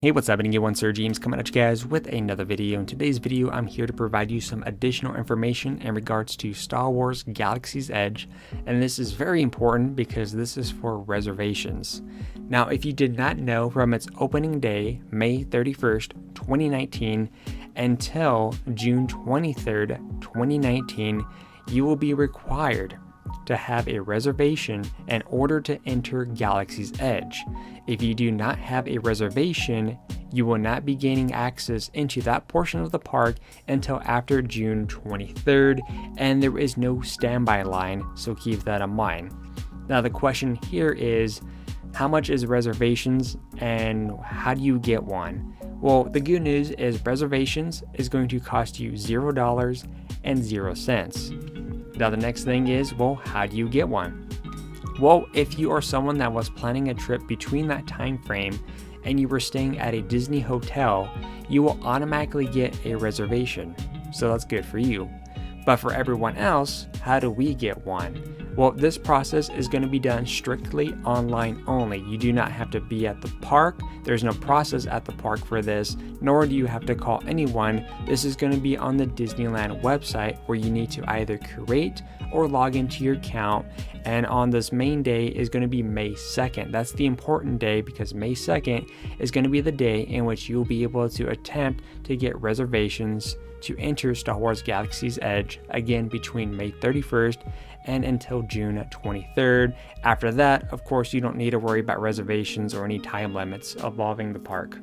Hey, what's happening? One SirJames coming at you guys with another video. In today's video, I'm here to provide you some additional information in regards to Star Wars Galaxy's Edge, and this is very important because this is for reservations. Now, if you did not know, from its opening day, May 31st, 2019, until June 23rd, 2019, you will be required to have a reservation in order to enter Galaxy's Edge. If you do not have a reservation, you will not be gaining access into that portion of the park until after June 23rd, and there is no standby line, so keep that in mind. Now the question here is, how much is reservations and how do you get one? Well, the good news is reservations is going to cost you $0.00. Now the next thing is, well, how do you get one? Well, if you are someone that was planning a trip between that time frame and you were staying at a Disney hotel, you will automatically get a reservation. So that's good for you. But for everyone else, how do we get one? Well, this process is going to be done strictly online only. You do not have to be at the park. There's no process at the park for this, nor do you have to call anyone. This is going to be on the Disneyland website where you need to either create or log into your account. And on this main day is going to be May 2nd. That's the important day because May 2nd is going to be the day in which you'll be able to attempt to get reservations to enter Star Wars Galaxy's Edge, again between May 31st and until June 23rd. After that, of course, you don't need to worry about reservations or any time limits involving the park.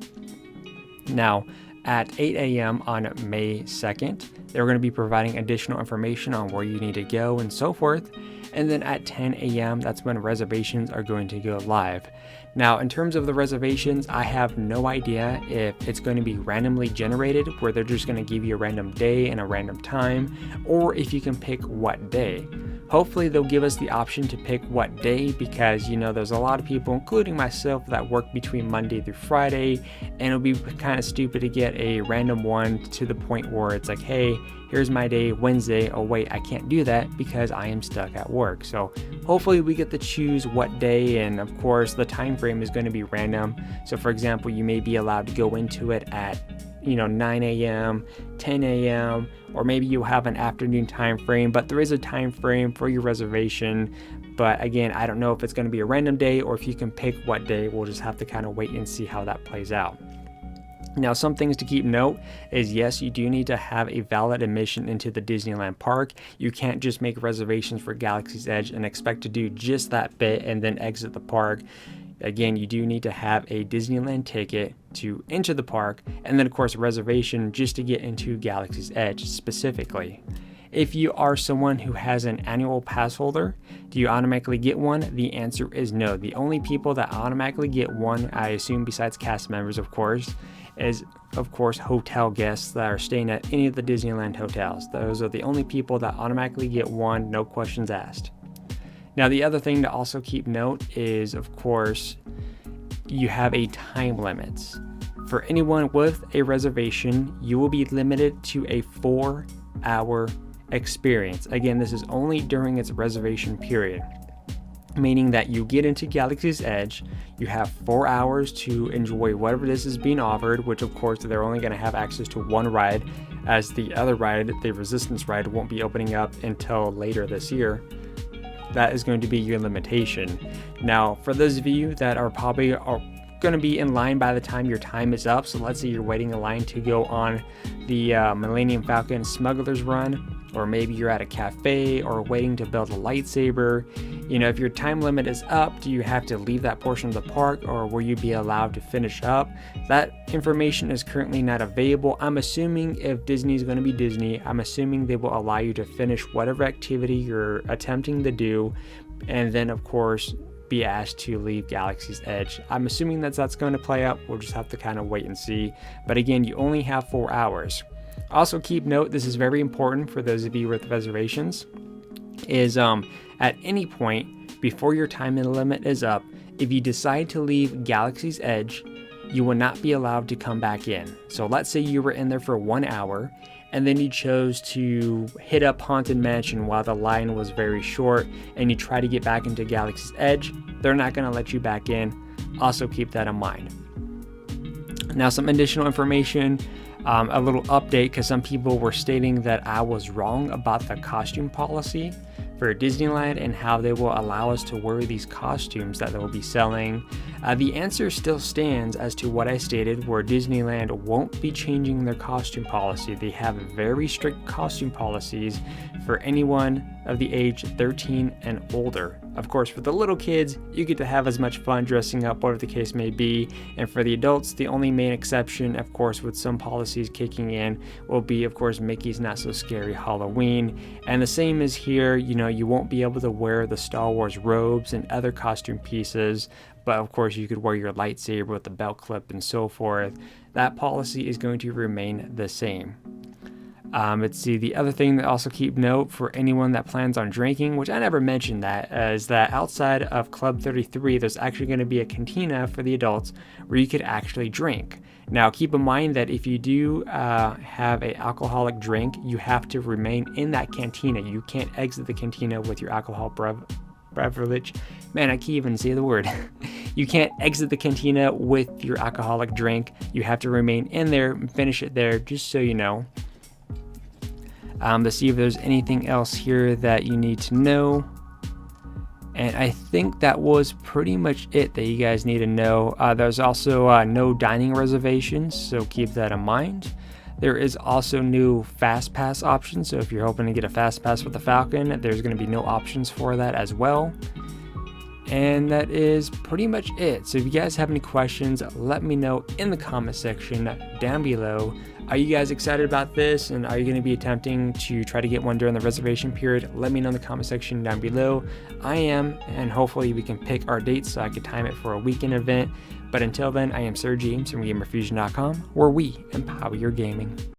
Now, at 8 a.m. on May 2nd, they're going to be providing additional information on where you need to go and so forth. And then at 10 a.m., that's when reservations are going to go live. Now, in terms of the reservations, I have no idea if it's going to be randomly generated, where they're just going to give you a random day and a random time, or if you can pick what day. Hopefully they'll give us the option to pick what day because, you know, there's a lot of people, including myself, that work between Monday through Friday, and it'll be kind of stupid to get a random one to the point where it's like, hey, here's my day, Wednesday. Oh wait, I can't do that because I am stuck at work. So hopefully we get to choose what day, and of course the time frame is going to be random. So for example, you may be allowed to go into it at 9 a.m., 10 a.m., or maybe you have an afternoon time frame, but there is a time frame for your reservation. But again, I don't know if it's going to be a random day or if you can pick what day. We'll just have to kind of wait and see how that plays out. Now, some things to keep note is, yes, you do need to have a valid admission into the Disneyland park. You can't just make reservations for Galaxy's Edge and expect to do just that bit and then exit the park. Again, you do need to have a Disneyland ticket to enter the park, and then of course a reservation just to get into Galaxy's Edge specifically. If you are someone who has an annual pass holder, do you automatically get one? The answer is no. The only people that automatically get one, I assume besides cast members of course, is of course hotel guests that are staying at any of the Disneyland hotels. Those are the only people that automatically get one, no questions asked. Now, the other thing to also keep note is, of course, you have a time limit. For anyone with a reservation, you will be limited to a 4-hour experience. Again, this is only during its reservation period, meaning that you get into Galaxy's Edge, you have 4 hours to enjoy whatever this is being offered, which of course they're only going to have access to one ride, as the other ride, the Resistance ride, won't be opening up until later this year. That is going to be your limitation. Now, for those of you that are probably going to be in line by the time your time is up, so let's say you're waiting in line to go on the Millennium Falcon Smuggler's Run, or maybe you're at a cafe or waiting to build a lightsaber. If your time limit is up, do you have to leave that portion of the park, or will you be allowed to finish up? That information is currently not available. I'm assuming if Disney is going to be Disney, I'm assuming they will allow you to finish whatever activity you're attempting to do, and then of course be asked to leave Galaxy's Edge. I'm assuming that's going to play out. We'll just have to kind of wait and see. But again, you only have 4 hours. Also keep note, this is very important for those of you with reservations, is at any point before your time limit is up, if you decide to leave Galaxy's Edge, you will not be allowed to come back in. So let's say you were in there for 1 hour and then you chose to hit up Haunted Mansion while the line was very short and you try to get back into Galaxy's Edge, they're not going to let you back in. Also keep that in mind. Now, some additional information, a little update, because some people were stating that I was wrong about the costume policy for Disneyland and how they will allow us to wear these costumes that they will be selling. The answer still stands as to what I stated, where Disneyland won't be changing their costume policy. They have very strict costume policies for anyone of the age 13 and older. Of course, for the little kids, you get to have as much fun dressing up, whatever the case may be. And for the adults, the only main exception, of course, with some policies kicking in, will be, of course, Mickey's Not So Scary Halloween. And the same is here, you won't be able to wear the Star Wars robes and other costume pieces, but of course you could wear your lightsaber with the belt clip and so forth. That policy is going to remain the same. Let's see, the other thing that also keep note for anyone that plans on drinking, which I never mentioned that, is that outside of Club 33, there's actually going to be a cantina for the adults where you could actually drink. Now, keep in mind that if you do have an alcoholic drink, you have to remain in that cantina. You can't exit the cantina with your alcohol beverage. Man, I can't even say the word. You can't exit the cantina with your alcoholic drink. You have to remain in there and finish it there, just so you know. To see if there's anything else here that you need to know. And I think that was pretty much it that you guys need to know. There's also no dining reservations, so keep that in mind. There is also new Fast Pass options, so if you're hoping to get a Fast Pass with the Falcon, there's going to be no options for that as well. And that is pretty much it. So if you guys have any questions, let me know in the comment section down below. Are you guys excited about this, and are you going to be attempting to try to get one during the reservation period? Let me know in the comment section down below. I am, and hopefully we can pick our dates so I can time it for a weekend event. But until then, I am SirJames from GamerFusion.com, where we empower your gaming.